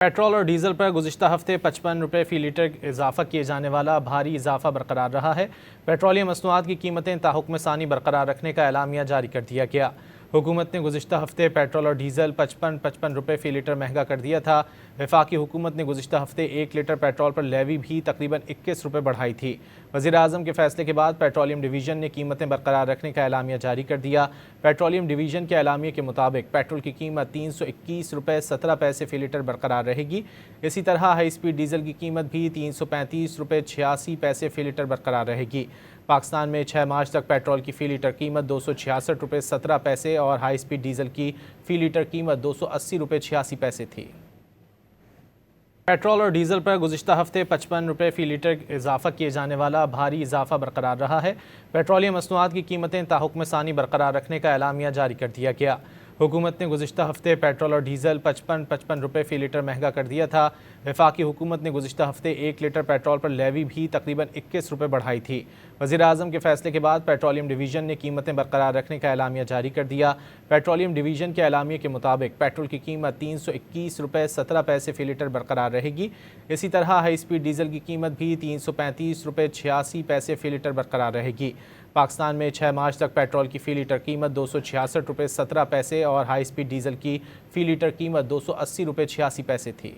Petrol और diesel पर गुज़िश्ता हफ्ते 55 रुपये फ़ी लीटर इजाफा किए जाने वाला भारी इजाफा बरकरार रहा है। पेट्रोलियम मसनूआत की कीमतें ताहुक्म सानी बरकरार रखने का एलामिया जारी कर दिया गया। हुकूमत ने गुज़िश्ता हफ्ते पेट्रोल और डीजल 55 रुपये फ़ी लीटर महंगा कर दिया था। वफाकी हुकूमत ने गुज़िश्ता हफ्ते 1 लीटर पेट्रोल पर लेवी भी तकरीबन 21 रुपये बढ़ाई थी। वज़ीर आज़म के फैसले के बाद पेट्रोलियम डिवीज़न ने कीमतें बरकरार रखने का एलामिया जारी कर दिया। पेट्रोलियम डिवीज़न के एलामिया के मुताबिक पेट्रोल की कीमत 321 रुपये 17 पैसे फ़ी लीटर बरकरार रहेगी। इसी तरह हाई स्पीड डीजल की कीमत भी 335 रुपये 86 पैसे फ़ी लीटर बरकरार रहेगी। पाकिस्तान में 6 मार्च तक पेट्रोल की फ़ी लीटर कीमत 266 रुपये 17 पैसे और हाई स्पीड डीजल की फ़ी लीटर कीमत 280 रुपये 86 पैसे थी। पेट्रोल और डीजल पर गुज़िश्ता हफ्ते 55 रुपये फ़ी लीटर इजाफा किए जाने वाला भारी इजाफा बरकरार रहा है। पेट्रोलियम मसनूआत की कीमतें ताहुक्म सानी बरकरार रखने का एलामिया जारी कर दिया गया। हुकूमत ने गुज़िश्ता हफ्ते पेट्रोल और डीजल 55 रुपये फ़ी लीटर महंगा कर दिया था। वफाकी हुकूमत ने गुज़िश्ता हफ्ते 1 लीटर पेट्रोल पर लेवी भी तकरीबन 21 रुपये बढ़ाई थी। वज़ीर आज़म के फैसले के बाद पेट्रोलियम डिवीज़न ने कीमतें बरकरार रखने का एलामिया जारी कर दिया। पेट्रोलियम डिवीज़न के एलामिया के मुताबिक पेट्रोल की कीमत 321 रुपये 17 पैसे फ़ी लीटर बरकरार रहेगी। इसी तरह हाई स्पीड डीजल की कीमत भी 335 रुपये 86 पैसे फ़ी लीटर बरकरार रहेगी। पाकिस्तान में 6 मार्च तक पेट्रोल की फ़ी लीटर कीमत 266 रुपये 17 पैसे और हाई स्पीड डीजल की फ़ी लीटर कीमत 280 रुपये 86 पैसे थी।